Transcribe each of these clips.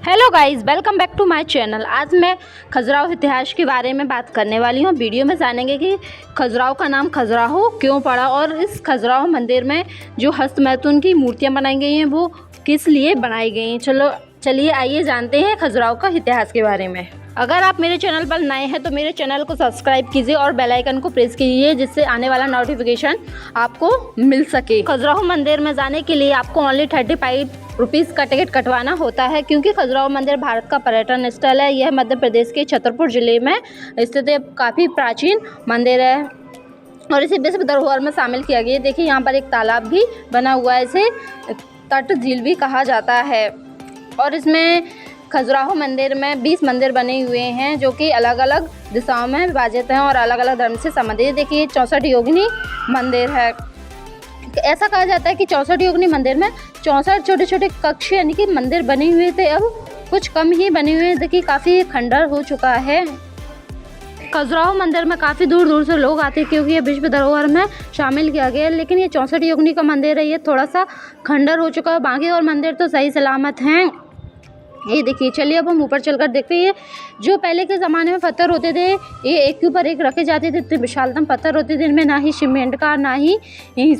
Hello guys, welcome back to my channel. आज मैं खजुराहो इतिहास के बारे में बात करने वाली हूँ। वीडियो में जानेंगे कि खजुराहो का नाम खजुराहो क्यों पड़ा और इस खजुराहो मंदिर में जो हस्तमैथुन की मूर्तियाँ बनाई गई हैं वो किस लिए बनाई गई हैं। चलिए आइए जानते हैं खजुराहो का इतिहास के बारे में। अगर आप मेरे चैनल पर नए हैं तो मेरे चैनल को सब्सक्राइब कीजिए और बेल आइकन को प्रेस कीजिए जिससे आने वाला नोटिफिकेशन आपको मिल सके। खजुराहो मंदिर में जाने के लिए आपको ओनली 35 रुपीज़ का टिकट कटवाना होता है, क्योंकि खजुराहो मंदिर भारत का पर्यटन स्थल है। यह मध्य प्रदेश के छतरपुर जिले में स्थित काफ़ी प्राचीन मंदिर है और इसे विश्व धरोहर में शामिल किया गया है। देखिए यहाँ पर एक तालाब भी बना हुआ है, इसे तट झील भी कहा जाता है। और इसमें खजुराहो मंदिर में 20 मंदिर बने हुए हैं जो कि अलग अलग दिशाओं में विभाजित हैं और अलग अलग धर्म से संबंधित। देखिए 64 योगिनी मंदिर है। ऐसा कहा जाता है कि 64 योगिनी मंदिर में 64 छोटे छोटे कक्ष यानी कि मंदिर बने हुए थे, अब कुछ कम ही बने हुए हैं। देखिए काफ़ी खंडर हो चुका है। खजुराहो मंदिर में काफ़ी दूर दूर से लोग आते हैं क्योंकि ये विश्व धरोहर में शामिल किया गया है। लेकिन ये 64 योगिनी का मंदिर है, ये थोड़ा सा खंडर हो चुका है। बाकी और मंदिर तो सही सलामत हैं। ये देखिए, चलिए अब हम ऊपर चलकर देखते हैं। जो पहले के ज़माने में पत्थर होते थे ये एक के ऊपर एक रखे जाते थे, इतने विशालतम पत्थर होते थे। इनमें ना ही सीमेंट का ना ही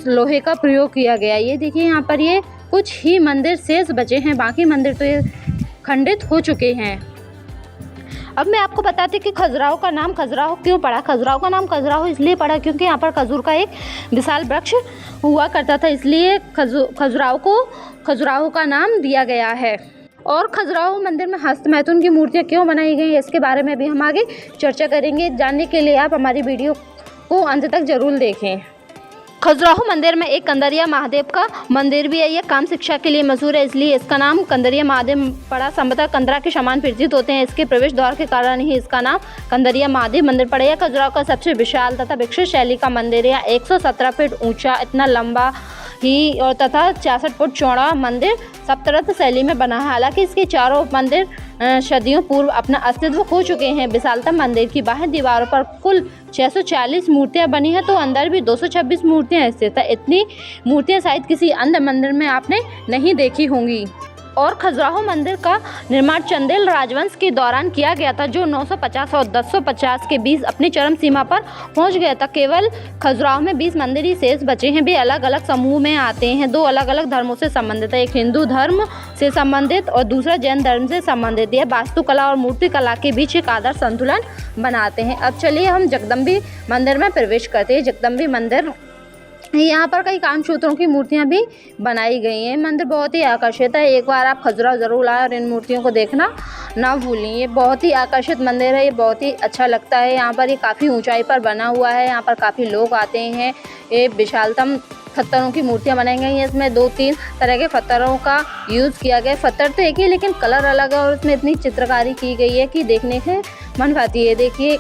लोहे का प्रयोग किया गया। ये देखिए यहाँ पर ये कुछ ही मंदिर शेष बचे हैं, बाकी मंदिर तो ये खंडित हो चुके हैं। अब मैं आपको बताती हूँ कि खजुराहो का नाम खजुराहो क्यों पड़ा। खजुराहो का नाम खजुराहो इसलिए पड़ा क्योंकि यहाँ पर खजूर का एक विशाल वृक्ष हुआ करता था, इसलिए खजुराहो को खजुराहो का नाम दिया गया है। और खजुराहो मंदिर में हस्तमैथुन की मूर्तियाँ क्यों बनाई गई हैं इसके बारे में भी हम आगे चर्चा करेंगे। जानने के लिए आप हमारी वीडियो को अंत तक जरूर देखें। खजुराहो मंदिर में एक कंदरिया महादेव का मंदिर भी है। यह काम शिक्षा के लिए मशहूर है, इसलिए इसका नाम कंदरिया महादेव पड़ा। संभवतः कंदरा के समान प्रतीत होते हैं, इसके प्रवेश द्वार के कारण ही इसका नाम कंदरिया महादेव मंदिर पड़ा। यह खजुराहो का सबसे विशाल तथा विकसित शैली का मंदिर है। 117 फीट ऊंचा, इतना लंबा ही और तथा 66 फुट चौड़ा मंदिर सप्तरथ शैली में बना है। हालांकि इसके चारों मंदिर सदियों पूर्व अपना अस्तित्व खो चुके हैं। विशालतम मंदिर की बाहर दीवारों पर कुल 640 मूर्तियां बनी हैं तो अंदर भी 226 मूर्तियां स्थित है। इतनी मूर्तियां शायद किसी अन्य मंदिर में आपने नहीं देखी होंगी। और खजुराहो मंदिर का निर्माण चंदेल राजवंश के दौरान किया गया था, जो 950 और 1050 के बीच अपनी चरम सीमा पर पहुंच गया था। केवल खजुराहो में 20 मंदिर ही शेष बचे हैं। वे अलग अलग समूह में आते हैं। दो अलग अलग धर्मों से संबंधित है, एक हिंदू धर्म से संबंधित और दूसरा जैन धर्म से संबंधित। यह वास्तुकला और मूर्तिकला के बीच एक आदर्श संतुलन बनाते हैं। अब चलिए हम जगदम्बी मंदिर में प्रवेश करते हैं। जगदम्बी मंदिर, यहाँ पर कई कामसूत्रों की मूर्तियाँ भी बनाई गई हैं। मंदिर बहुत ही आकर्षित है। एक बार आप खजुराहो ज़रूर आए और इन मूर्तियों को देखना ना भूलें। ये बहुत ही आकर्षित मंदिर है, ये बहुत ही अच्छा लगता है। यहाँ पर ये काफ़ी ऊंचाई पर बना हुआ है, यहाँ पर काफ़ी लोग आते हैं। ये विशालतम पत्थरों की मूर्तियाँ बनाई गई हैं। इसमें 2-3 तरह के पत्थरों का यूज़ किया गया है। पत्थर तो एक ही लेकिन कलर अलग है और उसमें इतनी चित्रकारी की गई है कि देखने से मन भाती है। देखिए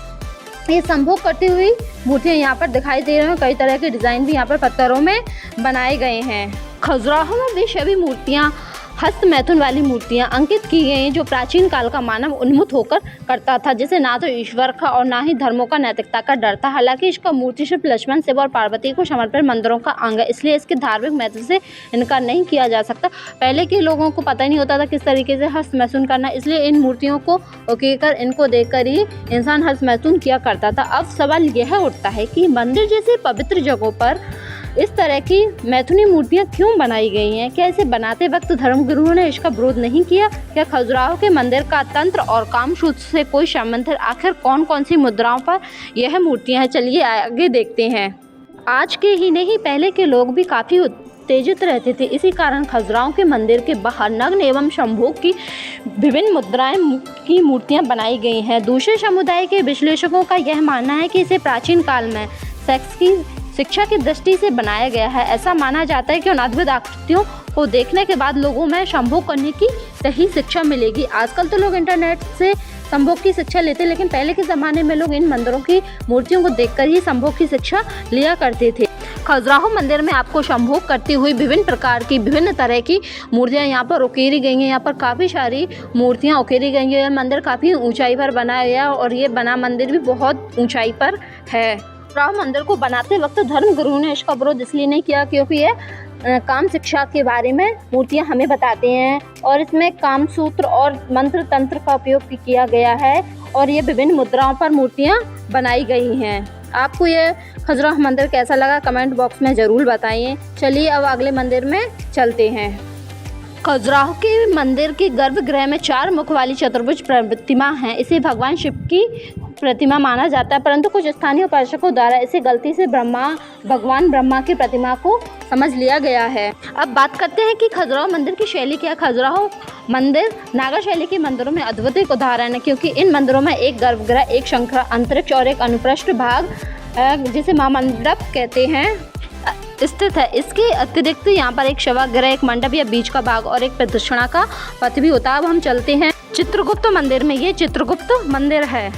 ये संभोग करती हुई मूर्तियाँ यहाँ पर दिखाई दे रही हैं। कई तरह के डिज़ाइन भी यहाँ पर पत्थरों में बनाए गए हैं। खजुराहो में वे सभी मूर्तियाँ हस्तमैथुन वाली मूर्तियाँ अंकित की गई हैं जो प्राचीन काल का मानव उन्मुख होकर करता था, जिसे ना तो ईश्वर का और ना ही धर्मों का नैतिकता का डर था। हालांकि इसका मूर्ति सिर्फ लक्ष्मण, शिव और पार्वती को समर्पित मंदिरों का अंग है, इसलिए इसके धार्मिक महत्व से इनकार नहीं किया जा सकता। पहले के लोगों को पता ही नहीं होता था किस तरीके से हस्तमैथुन करना, इसलिए इन मूर्तियों को उकेरकर इनको देखकर ही इंसान हस्तमैथुन किया करता था। अब सवाल यह उठता है कि मंदिर जैसे पवित्र जगहों पर इस तरह की मैथुनी मूर्तियाँ क्यों बनाई गई हैं? क्या इसे बनाते वक्त धर्मगुरुओं ने इसका विरोध नहीं किया? क्या खजुराहो के मंदिर का तंत्र और कामसूत्र से कोई संबंध है? आखिर कौन कौन सी मुद्राओं पर यह मूर्तियाँ हैं? चलिए आगे देखते हैं। आज के ही नहीं, पहले के लोग भी काफ़ी उत्तेजित रहते थे। इसी कारण खजुराहो के मंदिर के बाहर नग्न एवं संभोग की विभिन्न मुद्राएं की मूर्तियाँ बनाई गई हैं। दूसरे समुदाय के विश्लेषकों का यह मानना है कि इसे प्राचीन काल में सेक्स की शिक्षा की दृष्टि से बनाया गया है। ऐसा माना जाता है कि उन अद्भुत आकृतियों को देखने के बाद लोगों में संभोग करने की सही शिक्षा मिलेगी। आजकल तो लोग इंटरनेट से संभोग की शिक्षा लेते, लेकिन पहले के ज़माने में लोग इन मंदिरों की मूर्तियों को देखकर ही संभोग की शिक्षा लिया करते थे। खजुराहो मंदिर में आपको संभोग करती हुई विभिन्न प्रकार की विभिन्न तरह की मूर्तियाँ यहाँ पर उकेरी गई हैं। यहाँ पर काफ़ी सारी मूर्तियाँ उकेरी गई हैं। मंदिर काफ़ी ऊंचाई पर बना गया और ये बना मंदिर भी बहुत ऊंचाई पर है। खजुराहो मंदिर को बनाते वक्त धर्म गुरुओं ने इसका विरोध इसलिए नहीं किया क्योंकि यह काम शिक्षा के बारे में मूर्तियाँ हमें बताते हैं और इसमें काम सूत्र और मंत्र तंत्र का उपयोग भी किया गया है और ये विभिन्न मुद्राओं पर मूर्तियाँ बनाई गई हैं। आपको ये खजुराहो मंदिर कैसा लगा कमेंट बॉक्स में ज़रूर बताइए। चलिए अब अगले मंदिर में चलते हैं। खजुराहो के मंदिर के गर्भगृह में 4 मुख वाली चतुर्भुज प्रतिमा है। इसे भगवान शिव की प्रतिमा माना जाता है, परंतु कुछ स्थानीय उपासकों द्वारा इसे गलती से भगवान ब्रह्मा की प्रतिमा को समझ लिया गया है। अब बात करते हैं कि खजुराहो मंदिर की शैली क्या है। खजुराहो मंदिर नागा शैली के मंदिरों में अद्वितीय उदाहरण है, क्योंकि इन मंदिरों में एक गर्भगृह, एक शंख अंतरिक्ष और एक अनुपृष्ठ भाग जिसे महामंडप कहते हैं स्थित है। इसके अतिरिक्त यहाँ पर एक शवागृह, एक मंडप या बीच का भाग और एक प्रदक्षिणा का पथ भी होता है। अब हम चलते हैं चित्रगुप्त मंदिर में। ये चित्रगुप्त मंदिर है।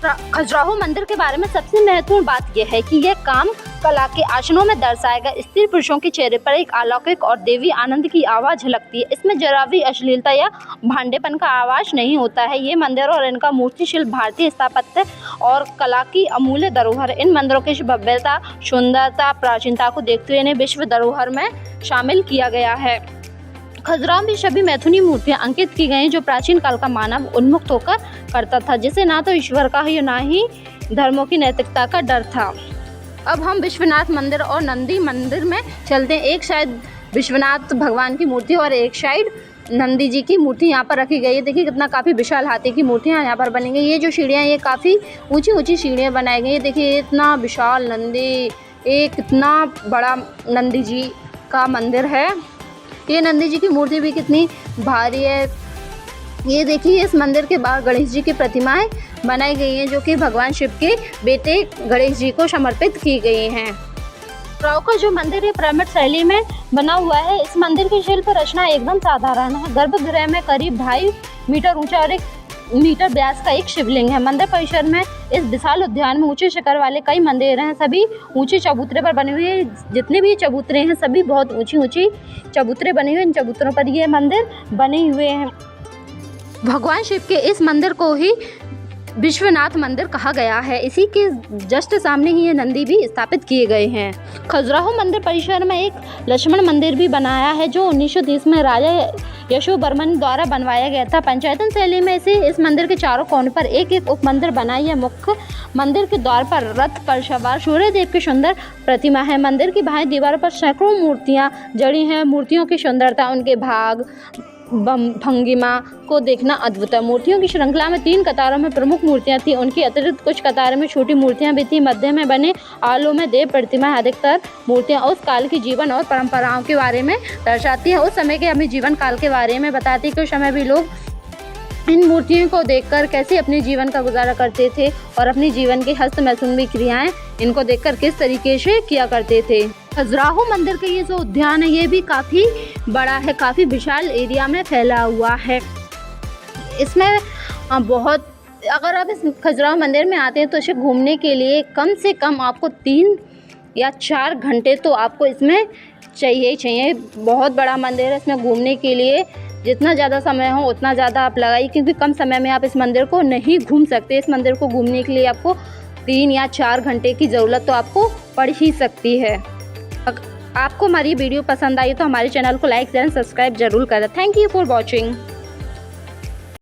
खजुराहो मंदिर के बारे में सबसे महत्वपूर्ण बात यह है कि यह काम कला के आसनों में दर्शाए गए स्त्री पुरुषों के चेहरे पर एक अलौकिक और देवी आनंद की आवाज़ झलकती है। इसमें जरा भी अश्लीलता या भांडेपन का आवाज़ नहीं होता है। ये मंदिर और इनका मूर्ति शिल्प भारतीय स्थापत्य और कला की अमूल्य धरोहर। इन मंदिरों की भव्यता, सुंदरता, प्राचीनता को देखते हुए इन्हें विश्व धरोहर में शामिल किया गया है। खजुराहो में सभी मैथुनी मूर्तियां अंकित की गई जो प्राचीन काल का मानव उन्मुक्त होकर करता था, जिसे ना तो ईश्वर का ही ना ही धर्मों की नैतिकता का डर था। अब हम विश्वनाथ मंदिर और नंदी मंदिर में चलते हैं। एक साइड विश्वनाथ भगवान की मूर्ति और एक साइड नंदी जी की मूर्ति यहाँ पर रखी गई है। देखिए कितना काफ़ी विशाल हाथी की मूर्तियाँ यहाँ पर बनी गई। ये जो सीढ़ियाँ, ये काफ़ी ऊंची ऊंची सीढ़ियाँ बनाई गई है। देखिए इतना विशाल नंदी, एक इतना बड़ा नंदी जी का मंदिर है। ये नंदी जी की मूर्ति भी कितनी भारी है। ये देखिए इस मंदिर के बाहर गणेश जी की प्रतिमाएं बनाई गई हैं, जो कि भगवान शिव के बेटे गणेश जी को समर्पित की गई हैं। खजुराहो का जो मंदिर है पिरामिड शैली में बना हुआ है। इस मंदिर की शिल्प रचना एकदम साधारण है। गर्भगृह में करीब 2.5 मीटर ऊंचा और 1 मीटर व्यास का एक शिवलिंग है। मंदिर परिसर में इस विशाल उद्यान में ऊंचे शिखर वाले कई मंदिर हैं। सभी ऊंचे चबूतरे पर बने हुए हैं। जितने भी चबूतरे हैं सभी बहुत ऊंची ऊंची चबूतरे बने हुए। इन चबूतरों पर ये मंदिर बने हुए हैं। भगवान शिव के इस मंदिर को ही विश्वनाथ मंदिर कहा गया है। इसी के जस्ट सामने ही ये नंदी भी स्थापित किए गए हैं। खजुराहो मंदिर परिसर में एक लक्ष्मण मंदिर भी बनाया है, जो 1930 में राजा यशोवर्मन द्वारा बनवाया गया था। पंचायतन शैली में इस मंदिर के चारों कोनों पर एक एक उप मंदिर बनाई है। मुख्य मंदिर के द्वार पर रथ पर सवार सूर्यदेव की सुंदर प्रतिमा है। मंदिर की बाहरी दीवारों पर सैकड़ों मूर्तियां जड़ी हैं। मूर्तियों की सुंदरता, उनके भाग भंगिमा को देखना अद्भुत है। मूर्तियों की श्रृंखला में 3 कतारों में प्रमुख मूर्तियां थी। उनकी अतिरिक्त कुछ कतारों में छोटी मूर्तियां भी थी। मध्य में बने आलों में देव प्रतिमाएं। अधिकतर मूर्तियां उस काल की जीवन और परंपराओं के बारे में दर्शाती हैं। उस समय के अपने जीवन काल के बारे में बताती है कि उस समय भी लोग इन मूर्तियों को देखकर कैसे अपने जीवन का गुजारा करते थे और अपने जीवन की हस्तमैथुन क्रियाएं इनको देखकर किस तरीके से किया करते थे। खजुराहो मंदिर का ये जो उद्यान है ये भी काफ़ी बड़ा है, काफ़ी विशाल एरिया में फैला हुआ है। इसमें बहुत, अगर आप इस खजुराहो मंदिर में आते हैं तो इसे घूमने के लिए कम से कम आपको 3 या 4 घंटे तो आपको इसमें चाहिए। बहुत बड़ा मंदिर है। इसमें घूमने के लिए जितना ज़्यादा समय हो उतना ज़्यादा आप लगाइए, क्योंकि कम समय में आप इस मंदिर को नहीं घूम सकते। इस मंदिर को घूमने के लिए आपको 3 या 4 घंटे की ज़रूरत तो आपको पड़ ही सकती है। आपको हमारी वीडियो पसंद आई तो हमारे चैनल को लाइक एंड सब्सक्राइब जरूर करें। Thank you for watching.